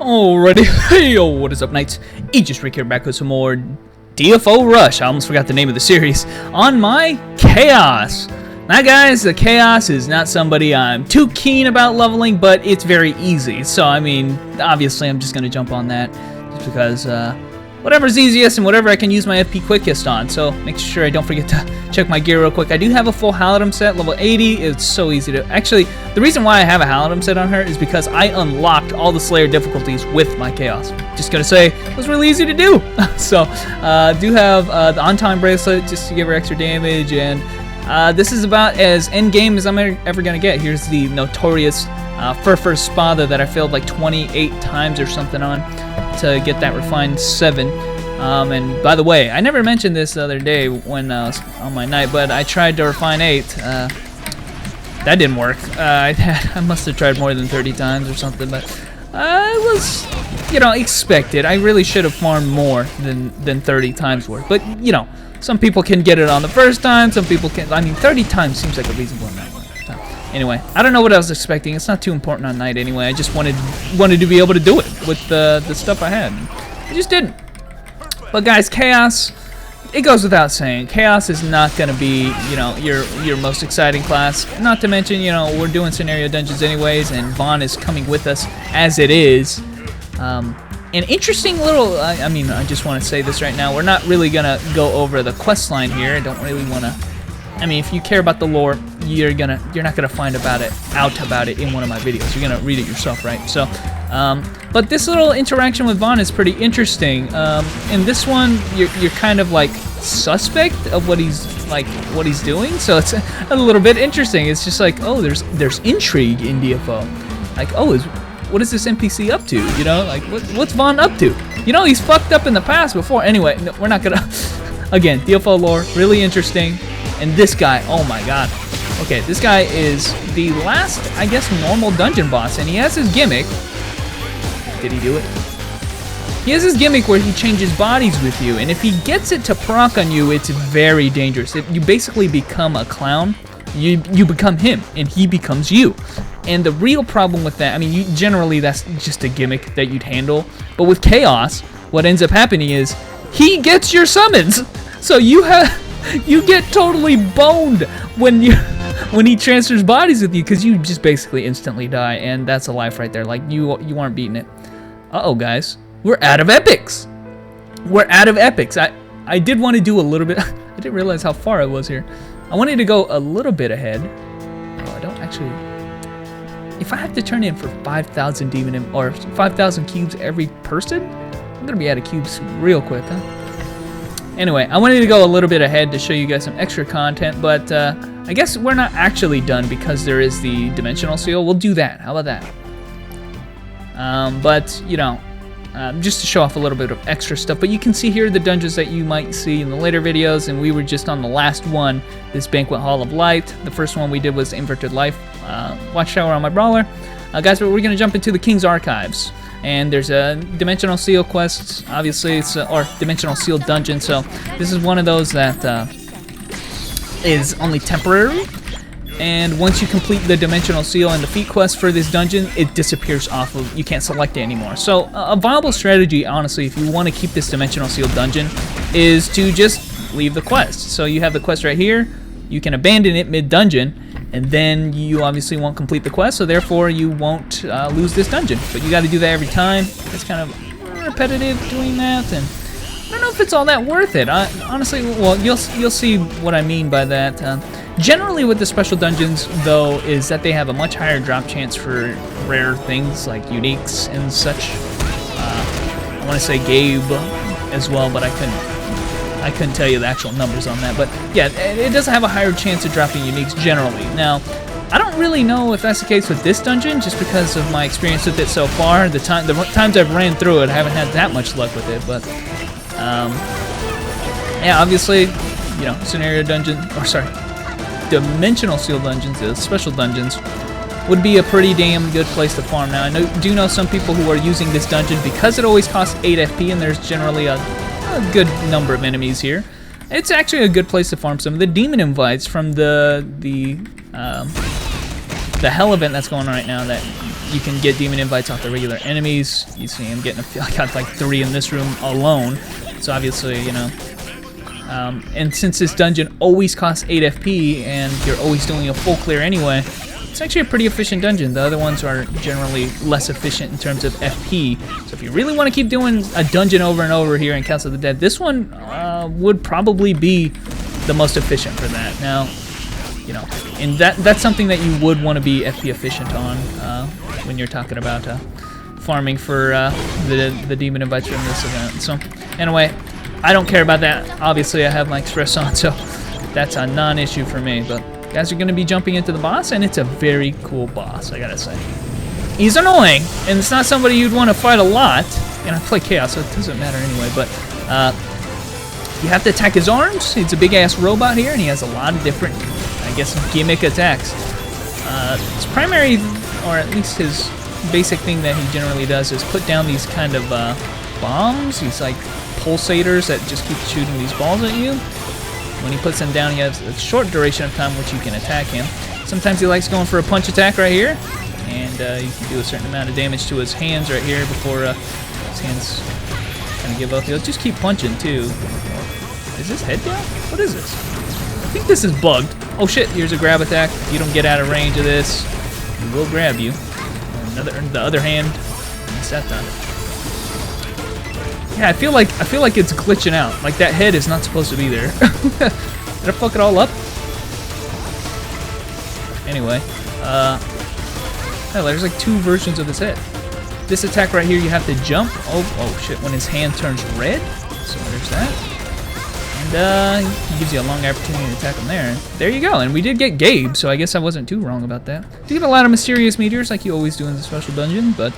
Alrighty, hey yo, what is up, Knights? Aegis Rick here, back with some more DFO Rush. I almost forgot the name of the series. On my Chaos. Now guys, the Chaos is not somebody I'm too keen about leveling, but it's very easy. So, I mean, obviously I'm just going to jump on that just because whatever's easiest and whatever I can use my FP quickest on. So, make sure I don't forget to check my gear real quick. I do have a full Halidom set, level 80. It's so easy to... Actually, the reason why I have a Halidom set on her is because I unlocked all the Slayer difficulties with my Chaos. Just gonna say, it was really easy to do. So, do have the on-time bracelet just to give her extra damage, and this is about as endgame as I'm ever gonna get. Here's the notorious Fur Spada that I failed like 28 times or something on to get that refined 7. And by the way, I never mentioned this the other day when I was on my night, but I tried to refine 8. That didn't work. I must have tried more than 30 times or something, but it was, you know, expected. I really should have farmed more than 30 times worth. But, you know, some people can get it on the first time, some people can. I mean, 30 times seems like a reasonable amount. Anyway, I don't know what I was expecting. It's not too important on night anyway. I just wanted to be able to do it with the stuff I had. I just didn't. But guys, Chaos, it goes without saying, Chaos is not going to be, you know, your most exciting class. Not to mention, you know, we're doing scenario dungeons anyways, and Vaughn is coming with us as it is. An interesting little, I mean, I just want to say this right now. We're not really going to go over the quest line here. I don't really want to. I mean, if you care about the lore, you're not gonna find out about it in one of my videos. You're gonna read it yourself, right? So, but this little interaction with Vaughn is pretty interesting. In this one, you're kind of like suspect of what he's doing, so it's a little bit interesting. It's just like, oh, there's intrigue in DFO. Like, oh, what is this NPC up to? You know, like what's Vaughn up to? You know, he's fucked up in the past before. Anyway, no, we're not gonna. Again, DFO lore, really interesting. And this guy, oh my god. Okay, this guy is the last, I guess, normal dungeon boss, and he has his gimmick. Did he do it? He has his gimmick where he changes bodies with you, and if he gets it to proc on you, it's very dangerous. You basically become a clown. You become him, and he becomes you. And the real problem with that, I mean, generally that's just a gimmick that you'd handle, but with Chaos, what ends up happening is he gets your summons. So you get totally boned when he transfers bodies with you, because you just basically instantly die, and that's a life right there. Like you aren't beating it. Uh-oh, guys, we're out of epics. We're out of epics. I did want to do a little bit. I didn't realize how far I was here. I wanted to go a little bit ahead. Oh, I don't actually. If I have to turn in for 5,000 demon or 5,000 cubes every person, I'm gonna be out of cubes real quick, huh? Anyway, I wanted to go a little bit ahead to show you guys some extra content, but I guess we're not actually done because there is the dimensional seal. We'll do that. How about that? But, you know, just to show off a little bit of extra stuff. But you can see here the dungeons that you might see in the later videos, and we were just on the last one, this Banquet Hall of Light. The first one we did was Inverted Life Watchtower on my brawler. Guys, we're going to jump into the King's Archives. And there's a Dimensional Seal quest, obviously, it's or Dimensional Seal dungeon, so this is one of those that is only temporary, and once you complete the Dimensional Seal and defeat quest for this dungeon, it disappears off of, you can't select it anymore. So a viable strategy, honestly, if you want to keep this Dimensional Seal dungeon, is to just leave the quest. So you have the quest right here, you can abandon it mid-dungeon, and then you obviously won't complete the quest, so therefore you won't lose this dungeon. But you got to do that every time. It's kind of repetitive doing that, and I don't know if it's all that worth it. Honestly, well, you'll see what I mean by that. Generally, with the special dungeons, though, is that they have a much higher drop chance for rare things like uniques and such. I want to say Gabe as well, but I couldn't tell you the actual numbers on that, but yeah, it does have a higher chance of dropping uniques generally. Now, I don't really know if that's the case with this dungeon, just because of my experience with it so far. The times I've ran through it, I haven't had that much luck with it, but yeah, obviously, you know, scenario dungeon, or sorry, Dimensional Seal dungeons, the special dungeons, would be a pretty damn good place to farm. Now, I do know some people who are using this dungeon because it always costs 8 FP, and there's generally a good number of enemies here. It's actually a good place to farm some of the demon invites from the hell event that's going on right now that You can get demon invites off the regular enemies. You see I'm getting I got like 3 in this room alone. So obviously, you know. And since this dungeon always costs 8 FP and you're always doing a full clear anyway, it's actually a pretty efficient dungeon. The other ones are generally less efficient in terms of FP. So if you really want to keep doing a dungeon over and over here in Council of the Dead, this one would probably be the most efficient for that. Now, you know, and that's something that you would want to be FP efficient on when you're talking about farming for the demon invites from this event. So anyway, I don't care about that. Obviously, I have my express on, so that's a non-issue for me. But guys are going to be jumping into the boss, and it's a very cool boss, I gotta say. He's annoying, and it's not somebody you'd want to fight a lot. And I play Chaos, so it doesn't matter anyway. But you have to attack his arms. He's a big-ass robot here, and he has a lot of different, I guess, gimmick attacks. His primary, or at least his basic thing that he generally does is put down these kind of bombs. He's like pulsators that just keep shooting these balls at you. When he puts them down, he has a short duration of time which you can attack him. Sometimes he likes going for a punch attack right here, and you can do a certain amount of damage to his hands right here before his hands kind of give up. He'll just keep punching too. Is this head down? What is this? I think this is bugged. Oh shit, here's a grab attack. If you don't get out of range of this, he will grab you. The other hand, what's that done? Yeah, I feel like it's glitching out. Like that head is not supposed to be there. Did I fuck it all up? Anyway, hell, there's like 2 versions of this head. This attack right here, you have to jump. Oh shit! When his hand turns red, so there's that. And he gives you a long opportunity to attack him there. And there you go. And we did get Gabe, so I guess I wasn't too wrong about that. You get a lot of mysterious meteors, like you always do in the special dungeon, but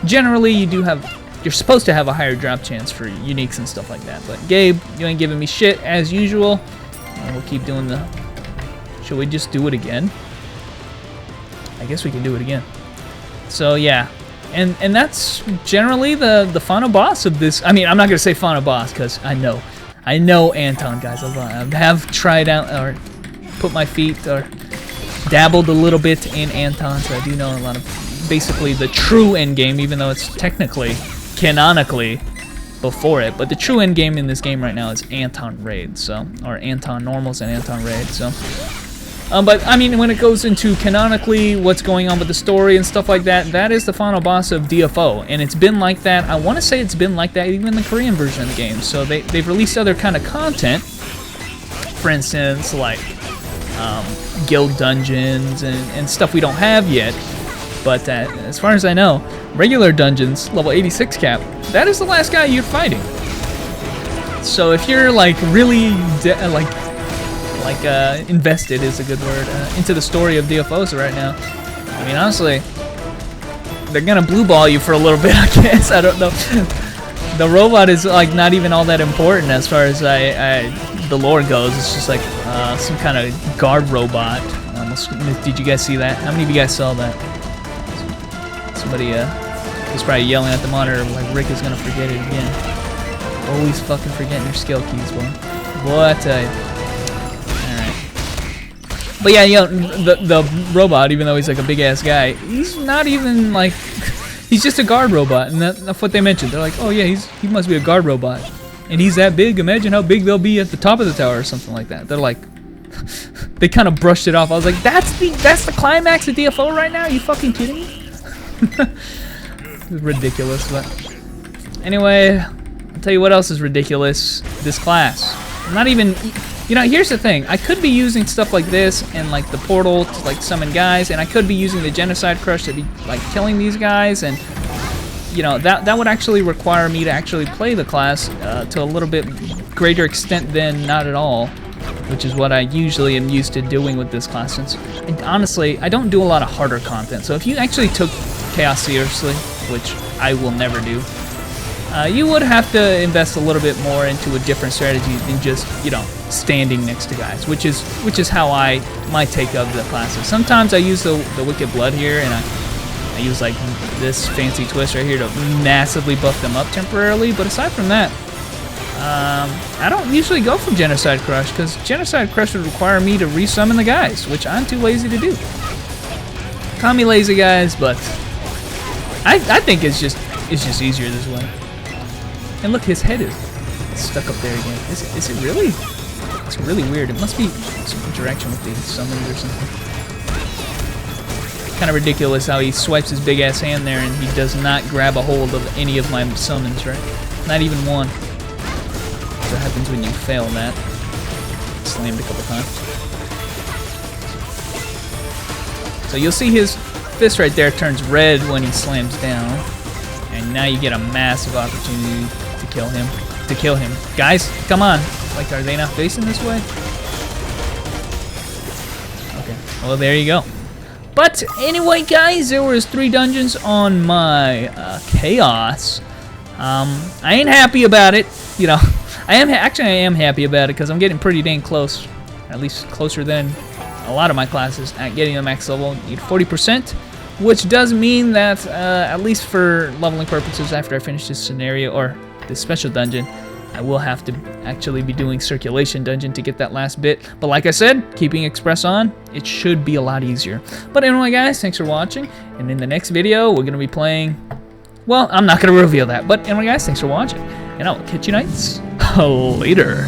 generally you do have. You're supposed to have a higher drop chance for uniques and stuff like that. But Gabe, you ain't giving me shit as usual. And we'll keep doing the... Should we just do it again? I guess we can do it again. So yeah. And that's generally the final boss of this. I mean, I'm not going to say final boss because I know Anton, guys. I have tried out or put my feet or dabbled a little bit in Anton. So I do know a lot of basically the true end game, even though it's technically... canonically before it, but the true end game in this game right now is Anton Raid, so, or Anton Normals and Anton Raid, so, but I mean, when it goes into canonically what's going on with the story and stuff like that, that is the final boss of DFO, and it's been like that. I want to say it's been like that even in the Korean version of the game. So they've released other kind of content, for instance, like guild dungeons and stuff we don't have yet. But as far as I know, regular dungeons, level 86 cap, that is the last guy you're fighting. So if you're like really invested is a good word into the story of DFOs right now, I mean honestly, they're gonna blue ball you for a little bit, I guess. I don't know. The robot is like not even all that important as far as the lore goes. It's just like some kind of guard robot. Did you guys see that? How many of you guys saw that? Somebody was probably yelling at the monitor like Rick is gonna forget it again. Always fucking forgetting your skill keys, boy. What a... Alright. But yeah, you know, the robot, even though he's like a big ass guy, he's not even like... He's just a guard robot, and that's what they mentioned. They're like, oh yeah, he must be a guard robot. And he's that big, imagine how big they'll be at the top of the tower or something like that. They're like... They kind of brushed it off. I was like, that's the climax of DFO right now? Are you fucking kidding me? Ridiculous, but anyway, I'll tell you what else is ridiculous. This class. I'm not even, you know, here's the thing. I could be using stuff like this and like the portal to like summon guys, and I could be using the genocide crush to be like killing these guys, and you know, that would actually require me to actually play the class to a little bit greater extent than not at all, which is what I usually am used to doing with this class. Since, and honestly, I don't do a lot of harder content. So if you actually took Chaos seriously, which I will never do, you would have to invest a little bit more into a different strategy than just, you know, standing next to guys, which is how my take of the classes. Sometimes I use the Wicked Blood here, and I use like this fancy twist right here to massively buff them up temporarily. But aside from that, I don't usually go for Genocide Crush, because Genocide Crush would require me to resummon the guys, which I'm too lazy to do. Call me lazy, guys, but I think it's just easier this way. And look, his head is stuck up there again. Is it really? It's really weird. It must be some interaction with the summons or something. Kind of ridiculous how he swipes his big ass hand there and he does not grab a hold of any of my summons, right? Not even one. What happens when you fail that? Slammed a couple times. So you'll see his fist right there turns red when he slams down. And now you get a massive opportunity to kill him. Guys, come on. Like, are they not facing this way? Okay, well, there you go. But anyway, guys, there was 3 dungeons on my Chaos. I ain't happy about it. You know, I am happy about it because I'm getting pretty dang close. At least closer than a lot of my classes at getting the max level. Need 40%, which does mean that at least for leveling purposes, after I finish this scenario or this special dungeon, I will have to actually be doing circulation dungeon to get that last bit. But like I said, keeping Express on, it should be a lot easier. But anyway, guys, thanks for watching. And in the next video, we're going to be playing... Well, I'm not going to reveal that. But anyway, guys, thanks for watching. And I'll catch you nights later.